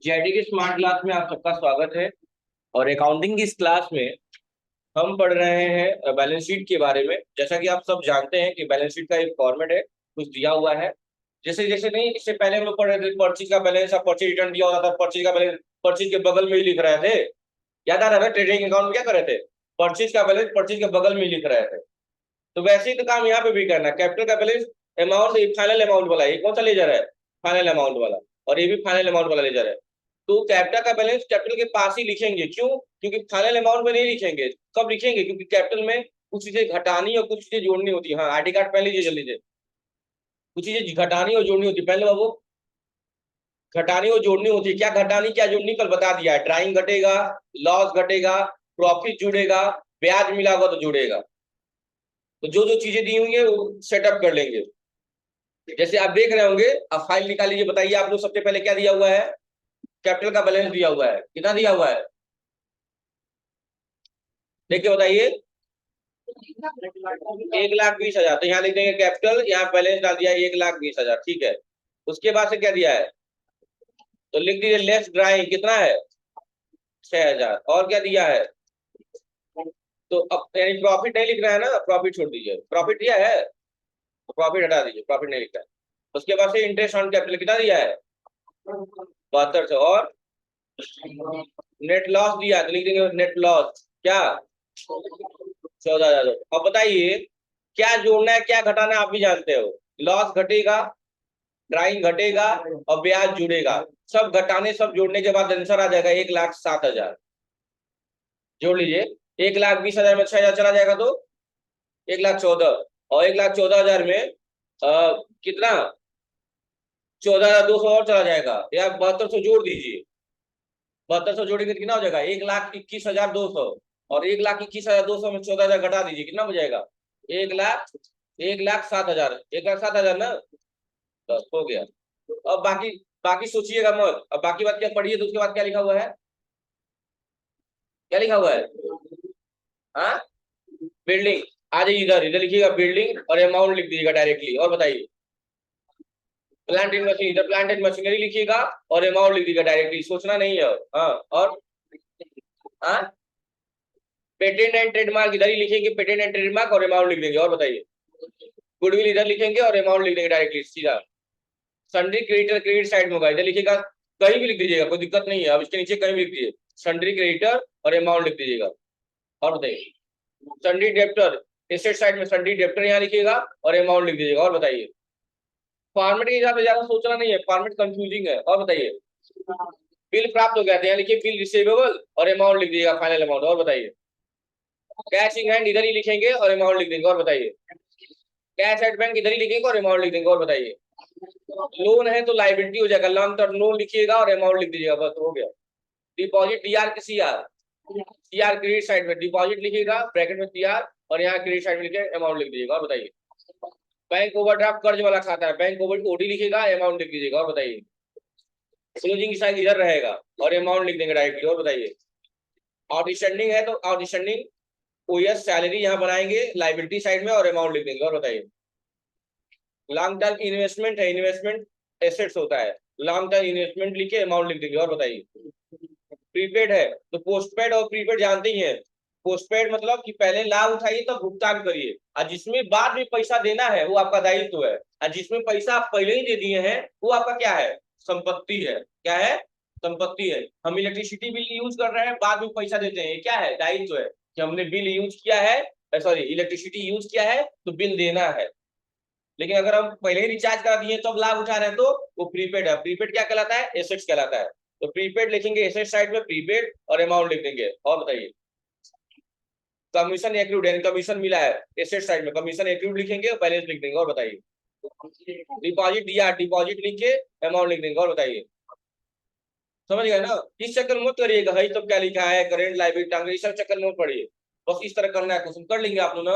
JD की smart class में आप सबका स्वागत है। और अकाउंटिंग की इस क्लास में हम पढ़ रहे हैं बैलेंस शीट के बारे में। जैसा कि आप सब जानते हैं कि बैलेंस शीट का एक फॉर्मेट है, कुछ दिया हुआ है। जैसे जैसे नहीं, इससे पहले हम लोग पढ़ रहे थे परचेज का बैलेंस, अब परचेज रिटर्न दिया होता था, परचेज का बैलेंस परचेज के बगल में ही लिख रहे थे। याद आ रहा है? ट्रेडिंग अकाउंट में क्या कर रहे थे? परचेज का बैलेंस परचेज के बगल में ही लिख रहे थे। तो वैसे ही तो काम यहाँ पे भी करना है। कैपिटल का बैलेंस अमाउंट फाइनल अमाउंट वाला, ये कौन सा लेजर है? फाइनल अमाउंट वाला। और ये भी फाइनल अमाउंट वाला लेजर है। तो कैपिटल का बैलेंस कैपिटल के पास ही लिखेंगे। क्यों? क्योंकि फाइनल अमाउंट में नहीं लिखेंगे। कब लिखेंगे? क्योंकि कैपिटल में कुछ चीजें घटानी और कुछ चीजें जोड़नी होती है। हाँ, आईडी कार्ड पहन लीजिए जल्दी से। कुछ चीजें घटानी और जोड़नी होती है पहले बाबू। घटानी और जोड़नी होती है। क्या घटानी क्या जोड़नी कल बता दिया है। ड्राइंग घटेगा, लॉस घटेगा, प्रॉफिट जुड़ेगा, ब्याज मिला होगा तो जुड़ेगा। तो जो जो चीजें दी हुई है वो सेटअप कर लेंगे। जैसे आप देख रहे होंगे। अब फाइल निकाल लीजिए, बताइए आप लोग सबसे पहले क्या दिया हुआ है। कैपिटल का बैलेंस दिया हुआ है। कितना दिया हुआ है? देख के बताइए। 1,20,000। तो यहाँ लिख देंगे कैपिटल, यहाँ बैलेंस डाल दिया 1,20,000। ठीक है। उसके बाद से क्या दिया है? तो लिख दीजिए लेस ड्राइंग कितना है? 6,000। और क्या दिया है? तो अब यानी प्रॉफिट नहीं लिख रहा है ना, प्रॉफिट छोड़ दीजिए। प्रॉफिट दिया है तो प्रॉफिट हटा दीजिए, प्रॉफिट नहीं लिखा है। उसके बाद से इंटरेस्ट ऑन कैपिटल कितना दिया है? 7200। और नेट लॉस दिया तो लिख देंगे नेट लॉस क्या? 14,000। अब बताइए क्या जोड़ना है क्या घटाना है, आप भी जानते हो। लॉस घटेगा, ड्राइंग घटेगा और ब्याज जुड़ेगा। सब घटाने सब जोड़ने के बाद आंसर आ जाएगा 1,07,000। जोड़ लीजिए। 1,20,000 में 6,000 चला जाएगा तो 1,14,000। और 1,14,000 में कितना? 14,200 और चला जाएगा। या 7200 जोड़ दीजिए। 7200 जोड़ेंगे तो कितना हो जाएगा? 1,21,200। और 1,21,200 में 14,000 घटा दीजिए, कितना हो जाएगा? 1,07,000। 1,07,000 ना। बस हो गया। अब बाकी बाकी सोचिएगा मत। अब बाकी बात क्या पढ़िए, तो उसके बाद क्या लिखा हुआ है? क्या लिखा हुआ है? हाँ, बिल्डिंग। आ जाइए इधर, इधर लिखिएगा बिल्डिंग और अमाउंट लिख दीजिएगा डायरेक्टली। और बताइए प्लांट एंड मशीन, इधर प्लांट एंड मशीनरी लिखिएगा और अमाउंट लिख दीजिएगा डायरेक्टली, सोचना नहीं है। हाँ। और हाँ, पेटेंट एंड ट्रेडमार्क इधर ही लिखेंगे, पेटेंट एंड ट्रेडमार्क और अमाउंट लिख देंगे। और बताइए गुडविल इधर लिखेंगे और अमाउंट लिख देंगे डायरेक्टली सीधा। सन्ड्री क्रेडिटर क्रेडिट साइड में होगा, इधर लिखिएगा। कहीं भी लिख दीजिएगा, कोई दिक्कत नहीं है। अब इसके नीचे कहीं भी लिख दीजिए सन्ड्री क्रेडिटर और अमाउंट लिख दीजिएगा। और बताइए सन्ड्री डेप्टर एसेट साइड में सन्ड्री डेप्टर यहाँ लिखिएगा और अमाउंट लिख दीजिएगा। और बताइए फॉर्मेट के हिसाब से ज्यादा सोचना नहीं है, फॉर्मेट कंफ्यूजिंग है। और बताइए बिल प्राप्त हो गया था, यहाँ लिखिए बिल रिसीवेबल और अमाउंट लिख दीजिएगा फाइनल अमाउंट। और बताइए कैश इन हैंड इधर ही लिखेंगे और अमाउंट लिख देंगे। और बताइए कैश एट बैंक इधर ही लिखेंगे और अमाउंट लिख देंगे। और बताइए लोन है तो लाइबिलिटी हो जाएगा, लॉन्ग टर्म लोन लिखिएगा और अमाउंट लिख दीजिएगा, बस हो गया। डिपॉजिट डीआर के सीआर, सीआर क्रेडिट साइड में डिपॉजिट लिखिएगा ब्रैकेट में सीआर और यहाँ क्रेडिट साइड में लिखे अमाउंट लिख दीजिएगा। और बताइए बैंक ओवरड्राफ्ट कर्ज वाला खाता है, बैंक ओवर ओडी लिखिएगा अमाउंट लिख दीजिएगा। और बताइए क्लोजिंग की साइड इधर रहेगा और अमाउंट लिख देंगे डायरेक्टली। और बताइए आउटस्टैंडिंग है तो आउटस्टैंडिंग ओएस सैलरी यहाँ बनाएंगे लाइबिलिटी साइड में और अमाउंट लिख देंगे। और बताइए लॉन्ग टर्म इन्वेस्टमेंट है, इन्वेस्टमेंट एसेट्स होता है, लॉन्ग टर्म इन्वेस्टमेंट लिखे अमाउंट लिख देंगे। और बताइए प्रीपेड है तो पोस्टपेड और प्रीपेड जानते ही हैं। पोस्टपेड मतलब कि पहले लाभ उठाइए तब भुगतान करिए, और जिसमें बाद में पैसा देना है वो आपका दायित्व है। और जिसमें पैसा आप पहले ही दे दिए हैं वो आपका क्या है? संपत्ति है। क्या है? संपत्ति है। हम इलेक्ट्रिसिटी बिल यूज कर रहे हैं, बाद में पैसा देते हैं, ये क्या है? दायित्व है कि हमने बिल यूज किया है, सॉरी इलेक्ट्रिसिटी यूज किया है तो बिल देना है। लेकिन अगर हम पहले ही रिचार्ज करा दिए तब लाभ उठा रहे हैं तो वो प्रीपेड है। प्रीपेड क्या कहलाता है? एसेट्स कहलाता है। तो प्रीपेड लिखेंगे एसेट साइड में प्रीपेड और अमाउंट लिख देंगे। और बताइए कमीशन एक्रूड यानी कमीशन मिला है, एसेट साइड में कमीशन एक्रूड लिखेंगे और बैलेंस लिख देंगे। और बताइए डिपॉजिट दिया, डिपॉजिट लिख के अमाउंट लिख देंगे। और बताइए समझ गए ना? इस चक्कर मत करिएगा भाई तो क्या लिखा है करेंट लाइबिलिटी टांगे, इस सब चक्कर मत पड़िए। बस इस तरह करना है, क्वेश्चन कर लेंगे आप लोग ना।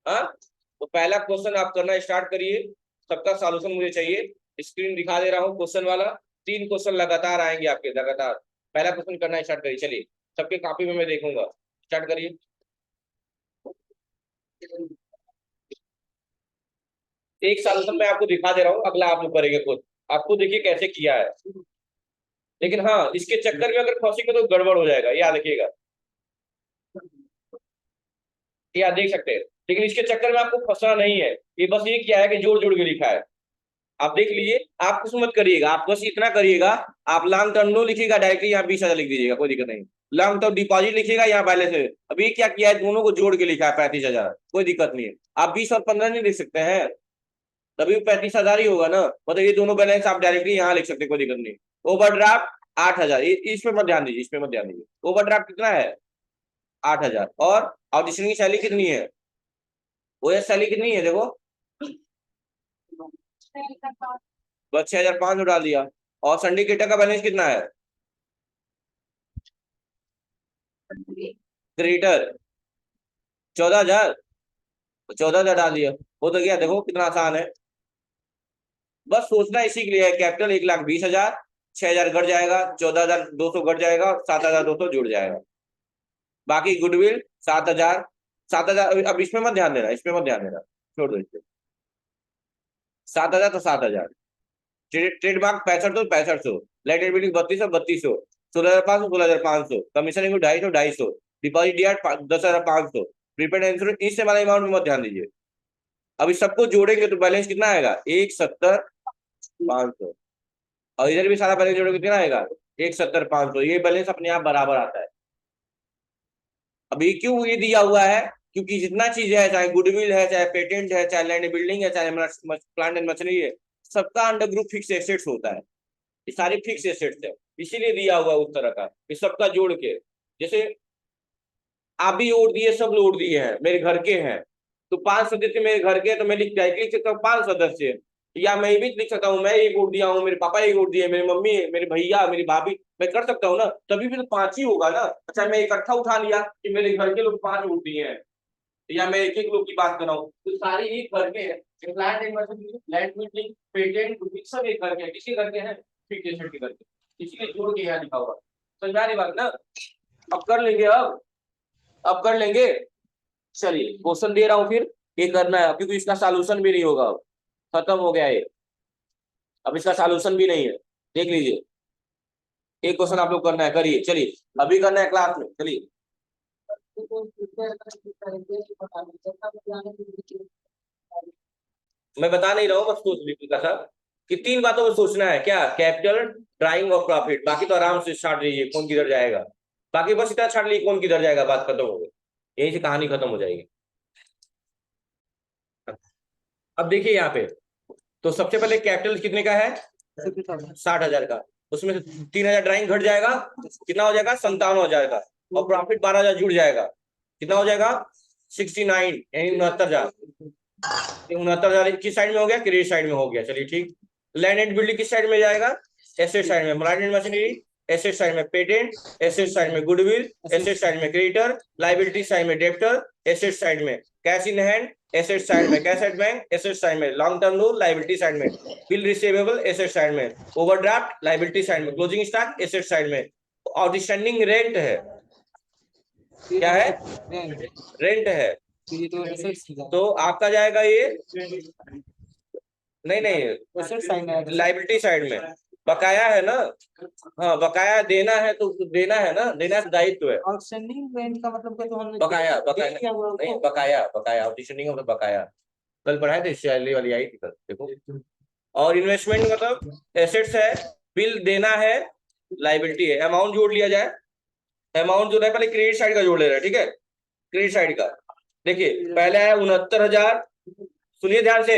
हाँ, तो पहला क्वेश्चन आप करना स्टार्ट करिए। सबका सॉल्यूशन मुझे चाहिए। स्क्रीन दिखा दे रहा हूँ क्वेश्चन वाला। 3 क्वेश्चन लगातार आएंगे आपके लगातार। पहला क्वेश्चन करना स्टार्ट करिए, चलिए सबके कॉपी में मैं देखूंगा। स्टार्ट करिए। एक सॉल्यूशन मैं आपको दिखा दे रहा हूँ, अगला आप लोग करेंगे खुद। आपको देखिए कैसे किया है। लेकिन हाँ, इसके चक्कर में अगर फंसेंगे तो गड़बड़ हो जाएगा, याद रखिएगा, ये आप देख सकते हैं। लेकिन इसके चक्कर में आपको फंसना नहीं है, ये बस ये क्या है कि जोड़ जोड़ के लिखा है, आप देख लीजिए। आप कुछ मत करिएगा, आप बस इतना करिएगा, आप लॉन्ग टर्म लो लिखिएगा, डायरेक्टली यहाँ 20,000 लिख दीजिएगा, कोई दिक्कत नहीं। लॉन्ग टर्म डिपॉजिट लिखिएगा, यहाँ बैलेंस है। अभी क्या किया है, दोनों को जोड़ के लिखा है 35,000, कोई दिक्कत नहीं है। आप 20 और 15 नहीं लिख सकते हैं, तभी 35,000 ही होगा ना, मतलब ये दोनों बैलेंस आप डायरेक्टली यहाँ लिख सकते हैं, कोई दिक्कत नहीं। ओवरड्राफ्ट 8,000, इस पे मत ध्यान दीजिए, इस पे मत ध्यान दीजिए। ओवरड्राफ्ट कितना है, 8,000। और ऑडिशन की सैलरी कितनी है, वो ये सैलरी कितनी है देखो, बस 6,500 डाल दिया। और सिंडिकेटर का बैलेंस कितना है, क्रेडिटर 14,000, 14,000 डाल दिया, वो तो गया। देखो कितना आसान है, बस सोचना इसी के लिए है। कैपिटल 1,20,000, 6,000 घट जाएगा, 14,200 घट जाएगा, और 7,200 जुड़ जाएगा। बाकी गुडविल 7,000, 7,000। अब इसमें मत ध्यान देना, इसमें मत ध्यान देना, छोड़ दो इसको। 7,000 तो 7,000। ट्रेडमार्क 6500, 6500। Light building 3200, 3200। 16,500, 16,500। कमीशन इनको 250, 250। डिपॉजिट दिया 10,500। प्रीपेड इंश्योरेंस, इससे वाला अमाउंट में मत ध्यान दीजिए। अब इस सबको जोड़ेंगे तो बैलेंस कितना आएगा, 1,70,500। और इधर भी सारा बैलेंस जोड़ोगे कितना आएगा, 1,70,500। ये बैलेंस अपने आप बराबर आता है। अभी क्यों ये दिया हुआ है, क्योंकि जितना चीज है, चाहे गुडविल है, चाहे पेटेंट है, चाहे लैंड बिल्डिंग है, चाहे प्लांट एंड मशीनरी है, सबका अंडर ग्रुप फिक्स एसेट्स होता है। ये सारे फिक्स एसेट्स है, इसीलिए दिया हुआ उस तरह का, इस सबका जोड़ के। जैसे आप भी वोट दिए, सब लोग दिए हैं, मेरे घर के हैं, तो 5 सदस्य मेरे घर के हैं, तो मैं लिख सकता हूँ 5 सदस्य। या मैं भी लिख सकता हूँ, मैं एक वोट दिया हूँ, मेरे पापा एक वोट दिए, मेरी मम्मी, मेरे भैया, मेरी भाभी, मैं कर सकता हूँ ना, तभी भी तो 5 ही होगा ना। अच्छा, मैं इकट्ठा उठा लिया कि मेरे घर के लोग 5 वोट दिए हैं, या मैं एक एक लोग की बात कर रहा हूँ, तो सारे एक घर के हैं। Plant and machinery, land building, patent, सब एक घर के हैं। किसी घर के हैं, फिक्स एसेट के घर के, इसलिए जोड़ के यहाँ लिखा हुआ। समझ में आ रही बात ना। अब कर लेंगे, अब कर लेंगे। चलिए क्वेश्चन दे रहा हूं, फिर ये करना है, क्योंकि इसका सॉल्यूशन भी नहीं होगा, अब खत्म हो गया ये, अब इसका सॉल्यूशन भी नहीं है। देख लीजिए, एक क्वेश्चन आप लोग करना है, करिए, चलिए अभी करना है क्लास में, चलिए। मैं बता नहीं रहा हूँ, बस सोच लीजिएगा सर, कि 3 बातों में सोचना है, क्या, कैपिटल, ड्राइंग और प्रॉफिट। बाकी तो आराम से छाट लीजिए कौन किधर जाएगा, बाकी बस इतना छाट लीजिए कौन किधर जाएगा, बात खत्म हो गई, यही से कहानी खत्म हो जाएगी। अब देखिए यहाँ पे, तो सबसे पहले कैपिटल कितने का है, 60,000 का। उसमें से 3,000 ड्राइंग घट जाएगा, कितना हो जाएगा, 57,000 का। और प्रॉफिट 12,000 जुड़ जाएगा, कितना हो जाएगा, 69, यानी 69,000। 69,000 किस साइड में हो गया, क्रेडिट साइड में हो गया, चलिए ठीक। लैंड एंड बिल्डिंग किस साइड में जाएगा, एसेट साइड में। Plant and machinery asset side में, पेटेंट एसेट साइड में, गुडविल एसेट साइड में, क्रेडिटर लाइबिलिटी साइड में, डेप्टर एसेट साइड में, cash in hand asset side में, cash at bank asset side में, long term loan liability side में, bill receivable asset side में, overdraft liability side में, closing stock asset side में। Outstanding rent है, क्या है, रेंट है, तो आपका जाएगा ये, नहीं नहीं, लाइबिलिटी साइड में बकाया है ना, हाँ बकाया देना है, तो देना है ना, देना तो दायित्व है। आउटस्टैंडिंग रेंट का मतलब क्या, तो हमने बकाया, बकाया नहीं, बकाया, बकाया, आउटस्टैंडिंग मतलब बकाया, कल पढ़ाए थे, सैलरी वाली आई थी कल, देखो। और इन्वेस्टमेंट मतलब एसेट्स है, बिल देना है, लाइबिलिटी है। अमाउंट जोड़ लिया जाए, अमाउंट जो है पहले क्रेडिट साइड का जोड़ ले रहा है, ठीक है, क्रेडिट साइड का। देखिए पहले है 69,000, सुनिए ध्यान से,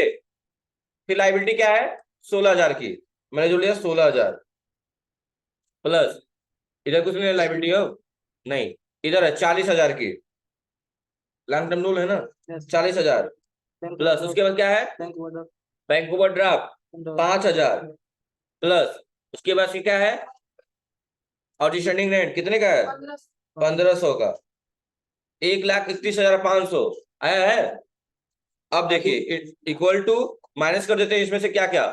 फिर लाइबिलिटी क्या है, 16,000 की, मैंने जो लिया 16,000 प्लस, इधर कुछ नहीं लाइबिलिटी हो, नहीं, इधर है 40,000 की, लॉन्ग टर्म लोन है ना, 40,000 प्लस, उसके बाद क्या है, बैंक ओवरड्राफ्ट 5,000 प्लस, उसके बाद क्या है, आउटस्टैंडिंग रेंट कितने का है, 1,500 का, 1,31,500 आया है। अब देखिए इक्वल टू, माइनस कर देते हैं इसमें से क्या क्या,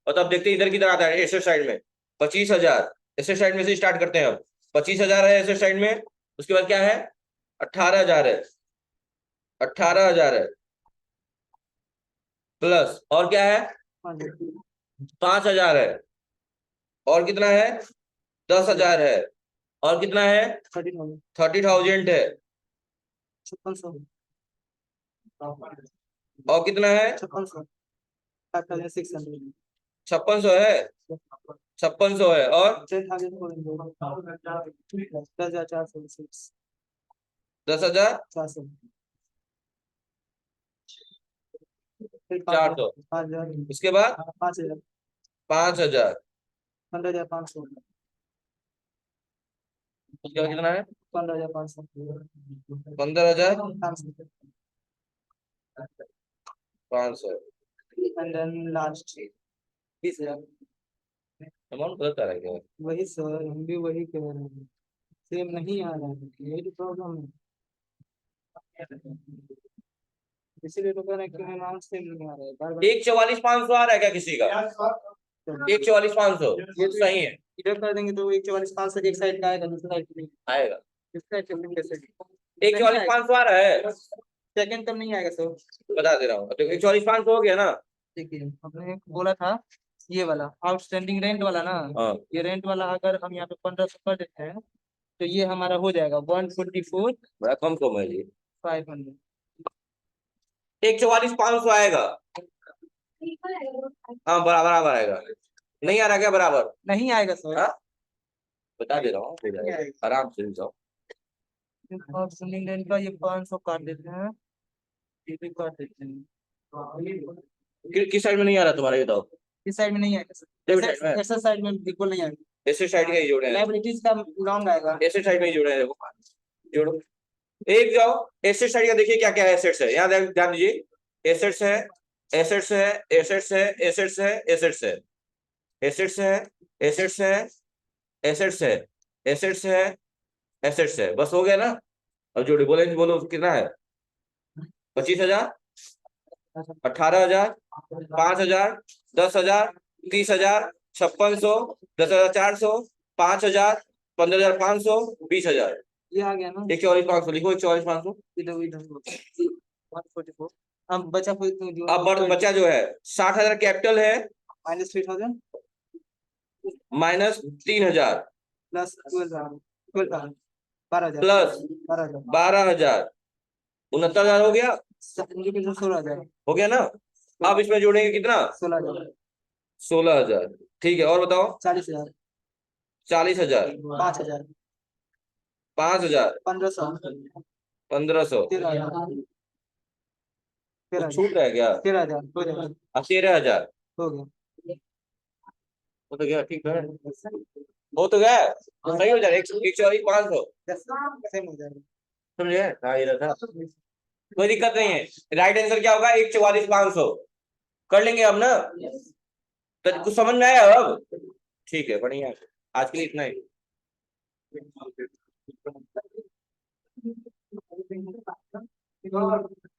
और तब देखते हैं इधर किधर आता है, एसेट साइड में 25,000, एसेट साइड में से स्टार्ट करते हैं। अब 25,000 है एसेट साइड में, उसके बाद क्या है, 18,000 है, 18,000 है प्लस, और क्या है, 5,000 है, और कितना है, 10,000 है। और कितना है? 30,000 30,000 है। 5600 और कितना है? 5600 5600 5600 है। 5600 है। और 10,400 10,400 5,000 उसके बाद 5,000 5,000 15,500 उसके बाद कितना है? 15,500 15,500 एंड देन लास्ट 20,000। अमाउंट गलत आ रहा है क्या? वही सर, हम भी वही कह रहे हैं, सेम नहीं आ रहा है, यही तो प्रॉब्लम है, इसीलिए तो कह रहे हैं कि अमाउंट सेम नहीं आ रहा है बार बार। 144,500 आ रहा है क्या किसी का? 144,500 ये तो सही है। इधर कर देंगे तो 144,500 एक साइड का आएगा, दूसरा साइड नहीं आएगा। इस साइड से कैसे 144,500 आ रहा है। सेकंड कब नहीं आएगा सर? बता दे रहा हूँ। तो 144,500 हो गया ना? देखिए आपने बोला था ये वाला आउटस्टैंडिंग रेंट वाला ना, हाँ। ये रेंट वाला अगर हम यहाँ पे 1500 कर देते हैं तो ये हमारा हो जाएगा 144,500। बड़ा कम है जी। 144,500 आएगा। हाँ बराबर बराबर आएगा। नहीं आ रहा क्या बराबर? नहीं आएगा सर। हाँ? बता दे रहा हूँ, हो जाएगा। आराम से जाओ। आउटस्टैंडिंग रेंट का ये 500 काट देते हैं, ये भी काट देते हैं। किस साइड में नहीं आ रहा तुम्हारा, ये बताओ। इस साइड में नहीं आएगा Debit सर, side में? ऐसा साइड में बिल्कुल नहीं आएगा, ऐसे साइड का ही जोड़े हैं। लाइबिलिटीज का लॉन्ग आएगा। ऐसे साइड में ही जोड़े हैं, देखो जोड़ो। एक जाओ एसेट साइड का, देखिए क्या क्या एसेट्स है यहाँ, ध्यान दीजिए। एसेट्स है, एसेट्स है, एसेट्स है, एसेट्स है, एसेट्स है, एसेट्स है, एसेट्स है, एसेट्स है, एसेट्स है, एसेट्स है। बस हो गया ना? अब जोड़े बोले, बोलो कितना है? 25,000, 18,000, 5,000, 10,000, 30,000, 5600, 10,400, 5,000, 15,500, 20,000। ये आ गया ना? 144,500 लिखो, 144,500। इधर इधर 144। अब बचा कोई जो अब बचा जो है 60,000 कैपिटल है, -3,000 माइनस 3,000 प्लस 12,000 12,000 प्लस 12,000 12,000 69,000 हो गया। 16,000 हो गया ना? अब इसमें जोड़ेंगे कितना? 16,000 16,000। ठीक है, और बताओ। 40,000 40,000 5,000 5,000 1,500 1,500 13,000 कुछ छूट रहा है क्या? 13,000 हो जाएगा, 13,000 हो गया। हो तो गया। ठीक है, हो तो गया तो सही हो जाएगा। 144,500 सेम हो जाएगा। समझे? हाँ ये रहा था, कोई दिक्कत नहीं है। राइट आंसर क्या होगा? 144,500 कर लेंगे हम ना? तो कुछ समझ में आया अब? ठीक है, बढ़िया। आज के लिए इतना ही।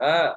हाँ